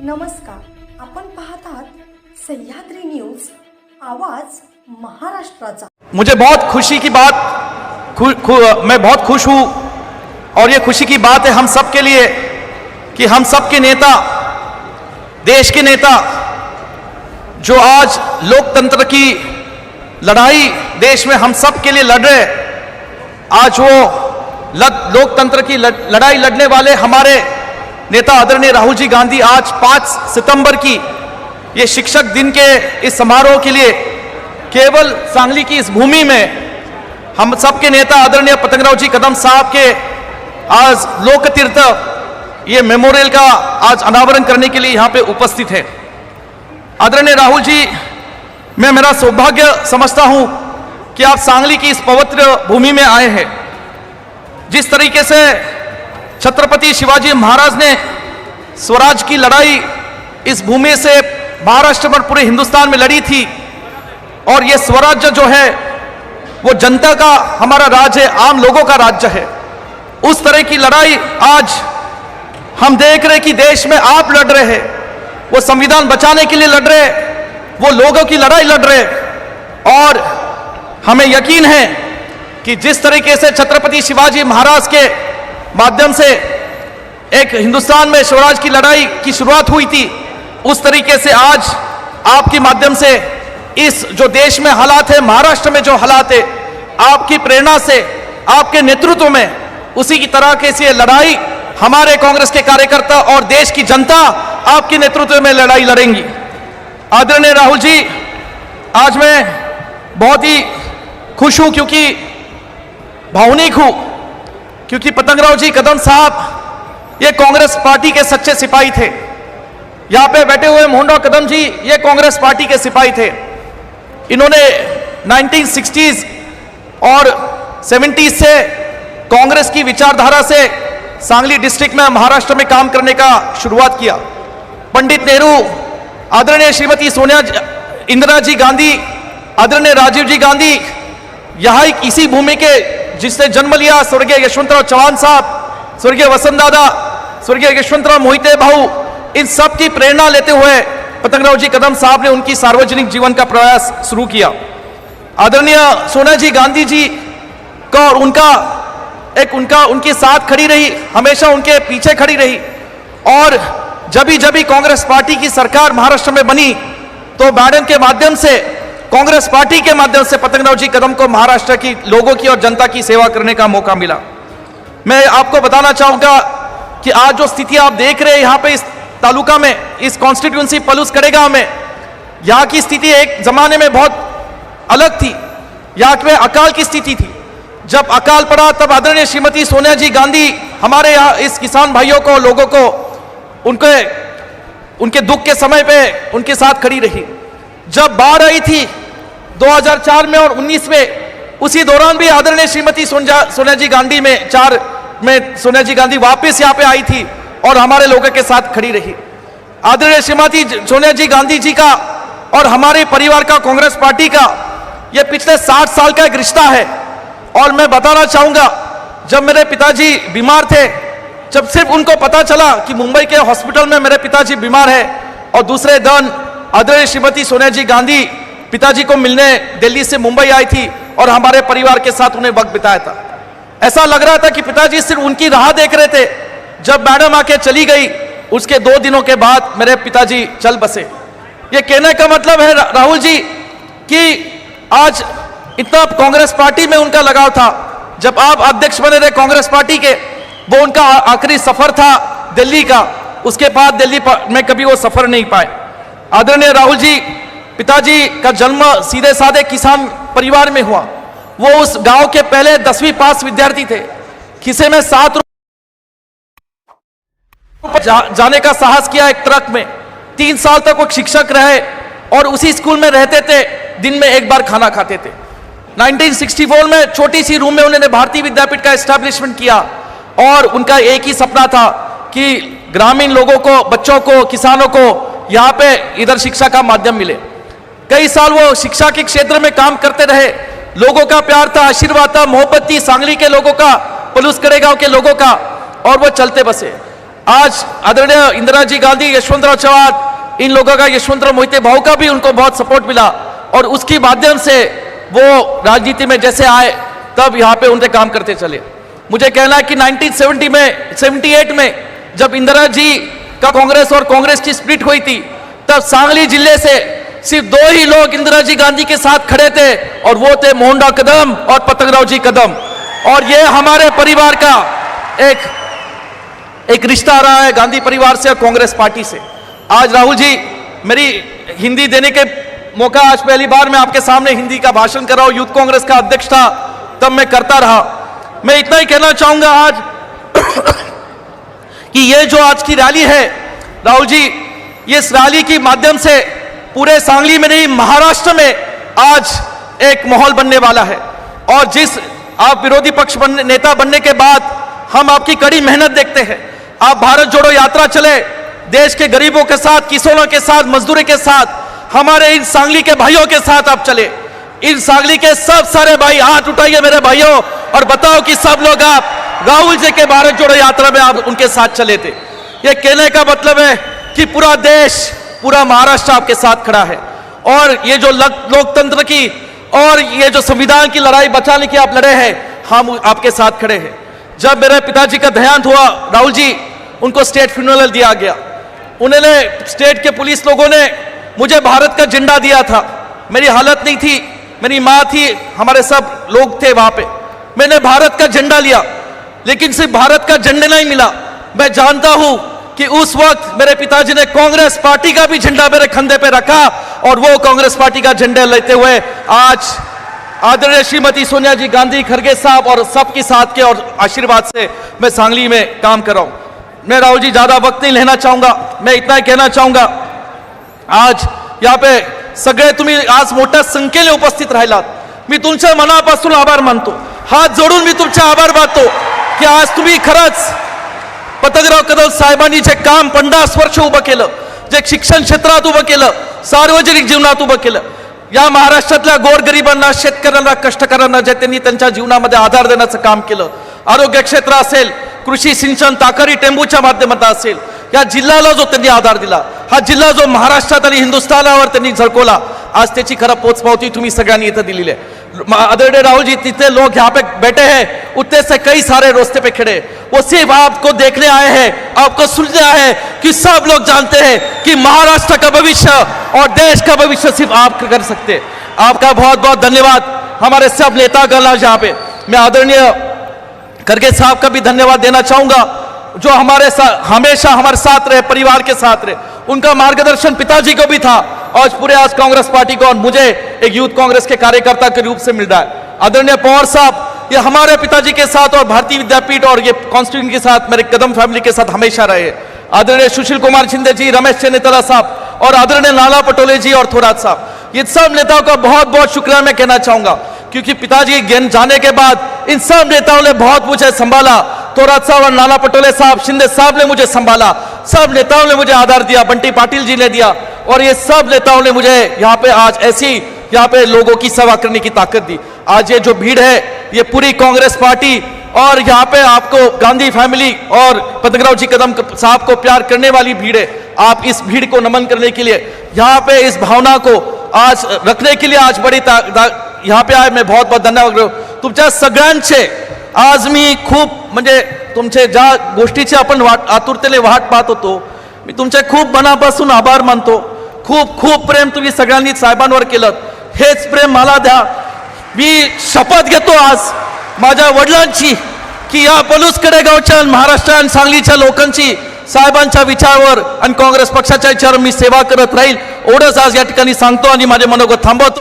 नमस्कार, आपण पाहतात सह्याद्री न्यूज, आवाज महाराष्ट्राचा। मुझे बहुत खुशी की बात मैं बहुत खुश हूँ और ये खुशी की बात है हम सब के लिए कि हम सब के नेता, देश के नेता जो आज लोकतंत्र की लड़ाई देश में हम सब के लिए लड़ रहे, आज वो लोकतंत्र की लड़ाई लड़ने वाले हमारे नेता आदरणीय राहुल जी गांधी आज 5 सितंबर की ये शिक्षक दिन के इस समारोह के लिए केवल सांगली की इस भूमि में हम सबके नेता आदरणीय पतंगराव जी कदम साहब के आज लोकतीर्थ ये मेमोरियल का आज अनावरण करने के लिए यहाँ पे उपस्थित है। आदरणीय राहुल जी, मैं मेरा सौभाग्य समझता हूँ कि आप सांगली की इस पवित्र भूमि में आए हैं। जिस तरीके से छत्रपति शिवाजी महाराज ने स्वराज की लड़ाई इस भूमि से महाराष्ट्र पर पूरे हिंदुस्तान में लड़ी थी और ये स्वराज्य जो है वो जनता का हमारा राज है, आम लोगों का राज्य है। उस तरह की लड़ाई आज हम देख रहे कि देश में आप लड़ रहे हैं, वो संविधान बचाने के लिए लड़ रहे, वो लोगों की लड़ाई लड़ रहे और हमें यकीन है कि जिस तरीके से छत्रपति शिवाजी महाराज के माध्यम से एक हिंदुस्तान में स्वराज की लड़ाई की शुरुआत हुई थी, उस तरीके से आज आपके माध्यम से इस जो देश में हालात है, महाराष्ट्र में जो हालात है, आपकी प्रेरणा से, आपके नेतृत्व में उसी की तरह के से लड़ाई हमारे कांग्रेस के कार्यकर्ता और देश की जनता आपके नेतृत्व में लड़ाई लड़ेंगी। आदरणीय राहुल जी, आज मैं बहुत ही खुश हूं, क्योंकि भावनिक हूं, क्योंकि पतंगराव जी कदम साहब ये कांग्रेस पार्टी के सच्चे सिपाही थे। यहाँ पे बैठे हुए मोहनराव कदम जी ये कांग्रेस पार्टी के सिपाही थे। इन्होंने 1960s और 70s से कांग्रेस की विचारधारा से सांगली डिस्ट्रिक्ट में महाराष्ट्र में काम करने का शुरुआत किया। पंडित नेहरू, आदरणीय श्रीमती इंदिरा जी गांधी, आदरणीय राजीव जी गांधी, यहाँ इसी भूमि के जिसने जन्म लिया स्वर्गीय यशवंतराव चौहान साहब, स्वर्गीय वसंत दादा, स्वर्गीय यशवंतराव मोहिते भाऊ, इन सब की प्रेरणा लेते हुए पतंगराव जी कदम साहब ने उनकी सार्वजनिक जीवन का प्रयास शुरू किया। आदरणीय सोनिया जी गांधी जी का और उनके साथ खड़ी रही, हमेशा उनके पीछे खड़ी रही और जब भी कांग्रेस पार्टी की सरकार महाराष्ट्र में बनी तो मैडम के माध्यम से, कांग्रेस पार्टी के माध्यम से पतंगराव जी कदम को महाराष्ट्र की लोगों की और जनता की सेवा करने का मौका मिला। मैं आपको बताना चाहूंगा कि आज जो स्थिति आप देख रहे हैं यहाँ पे इस तालुका में, इस कॉन्स्टिट्यूंसी पलूस कड़ेगांव में, यहाँ की स्थिति एक जमाने में बहुत अलग थी। यहाँ पे अकाल की स्थिति थी। जब अकाल पड़ा तब आदरणीय श्रीमती सोनिया जी गांधी हमारे यहाँ इस किसान भाइयों को, लोगों को उनके दुख के समय पे उनके साथ खड़ी रही। जब बाढ़ आई थी 2004 में और 19 में, उसी दौरान भी आदरणीय श्रीमती सोनिया जी गांधी में 4 में सोनिया जी गांधी वापस यहाँ पे आई थी और हमारे लोगों के साथ खड़ी रही। आदरणीय श्रीमती सोनिया जी गांधी जी का और हमारे परिवार का, कांग्रेस पार्टी का, यह पिछले 60 साल का एक रिश्ता है। और मैं बताना चाहूंगा, जब मेरे पिताजी बीमार थे, जब सिर्फ उनको पता चला कि मुंबई के हॉस्पिटल में मेरे पिताजी बीमार है और दूसरे दिन आदरणीय श्रीमती सोनिया जी गांधी पिताजी को मिलने दिल्ली से मुंबई आई थी और हमारे परिवार के साथ उन्हें वक्त बिताया था। ऐसा लग रहा था कि पिताजी सिर्फ उनकी राह देख रहे थे। जब मैडम आके चली गई, उसके 2 दिनों के बाद मेरे पिताजी चल बसे। ये कहने का मतलब है राहुल जी कि आज इतना कांग्रेस पार्टी में उनका लगाव था। जब आप अध्यक्ष बने थे कांग्रेस पार्टी के, वो उनका आखिरी सफर था दिल्ली का। उसके बाद दिल्ली में कभी वो सफर नहीं पाए। आदरणीय राहुल जी, पिताजी का जन्म सीधे साधे किसान परिवार में हुआ। वो उस गांव के पहले 10वीं पास विद्यार्थी थे। खिसे में 7 रुपए जाने का साहस किया एक ट्रक में। 3 साल तक वो शिक्षक रहे और उसी स्कूल में रहते थे, दिन में एक बार खाना खाते थे। 1964 में छोटी सी रूम में उन्होंने भारतीय विद्यापीठ का एस्टैब्लिशमेंट किया और उनका एक ही सपना था कि ग्रामीण लोगों को, बच्चों को, किसानों को यहाँ पे इधर शिक्षा का माध्यम मिले। कई साल वो शिक्षा के क्षेत्र में काम करते रहे। लोगों का प्यार था, आशीर्वाद था, मोहब्बत थी सांगली के लोगों का, पलूस कड़ेगांव के लोगों का, और वो चलते बसे। आज आदरणीय इंदिरा जी गांधी, यशवंतराव चव्हाण, इन लोगों का, यशवंतराव मोहिते भाऊ का भी उनको बहुत सपोर्ट मिला और उसके माध्यम से वो राजनीति में जैसे आए तब यहाँ पे उनके काम करते चले। मुझे कहना है कि 1978 में जब इंदिरा जी का कांग्रेस और कांग्रेस की स्प्लिट हुई थी, तब सांगली जिले से सिर्फ 2 ही लोग इंदिरा जी गांधी के साथ खड़े थे और वो थे मोहनदास कदम और पतंगराव जी कदम। और ये हमारे परिवार का एक रिश्ता रहा है गांधी परिवार से और कांग्रेस पार्टी से। आज राहुल जी, मेरी हिंदी देने के मौका, आज पहली बार मैं आपके सामने हिंदी का भाषण कर रहा हूं। यूथ कांग्रेस का अध्यक्ष था तब मैं करता रहा। मैं इतना ही कहना चाहूंगा आज कि ये जो आज की रैली है राहुल जी, ये इस रैली के माध्यम से पूरे सांगली में नहीं, महाराष्ट्र में आज एक माहौल बनने वाला है। और जिस आप विरोधी पक्ष नेता बनने के बाद हम आपकी कड़ी मेहनत देखते हैं। आप भारत जोड़ो यात्रा चले, देश के गरीबों के साथ, किसानों के साथ, मजदूरों के साथ, हमारे इन सांगली के भाइयों के साथ आप चले। इन सांगली के सब सारे भाई हाथ उठाइए मेरे भाइयों और बताओ कि सब लोग आप राहुल जी के भारत जोड़ो यात्रा में आप उनके साथ चले थे। ये कहने का मतलब है कि पूरा देश, पूरा महाराष्ट्र आपके साथ खड़ा है। और ये जो लोकतंत्र की और ये जो संविधान की लड़ाई बचाने की आप लड़े हैं, हम आपके साथ खड़े हैं। जब मेरे पिताजी का देहांत हुआ राहुल जी, उनको स्टेट फ्यूनरल दिया गया। उन्होंने, स्टेट के पुलिस लोगों ने मुझे भारत का झंडा दिया था। मेरी हालत नहीं थी, मेरी माँ थी, हमारे सब लोग थे वहां पे। मैंने भारत का झंडा लिया, लेकिन सिर्फ भारत का झंडा नहीं मिला। मैं जानता हूं कि उस वक्त मेरे पिताजी ने कांग्रेस पार्टी का भी झंडा मेरे कंधे पे रखा और वो कांग्रेस पार्टी का झंडा लेते हुए आज आदरणीय श्रीमती सोनिया जी गांधी, खड़गे साहब और सबके साथ के और आशीर्वाद से मैं सांगली में काम कर रहा हूं। मैं राहुल जी ज्यादा वक्त नहीं लेना चाहूंगा, मैं इतना ही कहना चाहूंगा, आज यहाँ पे सगळे तुम्ही आज मोठ्या संख्येने उपस्थित राहिलात। मी तुमच्या मनापासून आभार मानतो, हात जोडून मी तुमचे आभार मानतो की आज तुम्ही खरंच पतंगराव कदम साहेबांनी जे काम 50 वर्ष उभं केलं, जे शिक्षण क्षेत्रात उभं केलं, सार्वजनिक जीवनात उभं केलं, या महाराष्ट्रातल्या गोरगरिबांना, शेतकऱ्यांना, कष्टकऱ्यांना जे त्यांनी त्यांच्या जीवनामध्ये आधार देण्याचं काम केलं, आरोग्य क्षेत्र असेल, कृषी सिंचन, ताकारी टेंबूच्या माध्यमातून असेल, या जिल्ह्याला जो त्यांनी आधार दिला, हा जिल्हा जो महाराष्ट्रात आणि हिंदुस्थानावर त्यांनी झळकवला, आज त्याची खरं पोचपावती तुम्ही सगळ्यांनी इथं दिलेली आहे। आदरणीय राहुल जी, जितने लोग यहाँ पे बैठे हैं उतने से कई सारे रास्ते पे खड़े, वो सिर्फ आपको देखने आए हैं, आपको सुनने आए हैं कि सब लोग जानते हैं कि महाराष्ट्र का भविष्य और देश का भविष्य सिर्फ आप कर सकते हैं। आपका बहुत बहुत धन्यवाद। हमारे सब नेतागण आज यहाँ पे, मैं आदरणीय खड़गे साहब का भी धन्यवाद देना चाहूंगा जो हमारे साथ हमेशा हमारे साथ रहे, परिवार के साथ रहे। उनका मार्गदर्शन पिताजी को भी था और पूरे आज कांग्रेस पार्टी को और मुझे एक यूथ कांग्रेस के कार्यकर्ता के रूप से मिल रहा है। आदरणीय पवार साहब, ये हमारे पिताजी के साथ और भारतीय विद्यापीठ और ये कॉन्स्टिट्यूशन के साथ, मेरे कदम फैमिली के साथ हमेशा रहे। आदरणीय सुशील कुमार शिंदे जी, रमेश चन्नीतला साहब और आदरणीय नाना पटोले जी और थोराट साहब, ये सब नेताओं का बहुत बहुत शुक्रिया मैं कहना चाहूंगा, क्योंकि पिताजी जाने के बाद इन सब नेताओं ने बहुत मुझे संभाला। थोराट साहब और नाना पटोले साहब, शिंदे साहब ने मुझे संभाला, सब नेताओं ने मुझे आधार दिया, बंटी पाटिल जी ने दिया और ये सब नेताओं ने मुझे यहाँ पे आज ऐसी यहाँ पे लोगों की सेवा करने की ताकत दी। आज ये जो भीड़ है, ये पूरी कांग्रेस पार्टी और यहाँ पे आपको गांधी फैमिली और पतंगराव जी कदम साहब को प्यार करने वाली भीड़ है। आप इस भीड़ को नमन करने के लिए, यहाँ पे इस भावना को आज रखने के लिए आज बड़ी यहाँ पे आए, मैं बहुत बहुत धन्यवाद तुमच्या सगळ्यांचे। आज मी खूप म्हणजे तुमचे ज्या गोष्टीची आपण आतुरतेने वाट पाहत होतो, मी तुमचे खूप मनापासून आभार मानतो। खूप खूप प्रेम तुम्ही सगळ्यांनी साहेबांवर केलं, हेच प्रेम मला द्या। मी शपथ घेतो आज माझ्या वडिलांची की या पलूसकडे गावच्या महाराष्ट्र आणि सांगलीच्या लोकांची साहेबांच्या विचारावर आणि काँग्रेस पक्षाच्या विचारावर मी सेवा करत राहील, एवढंच आज या ठिकाणी सांगतो आणि माझे मनोगत थांबवतो।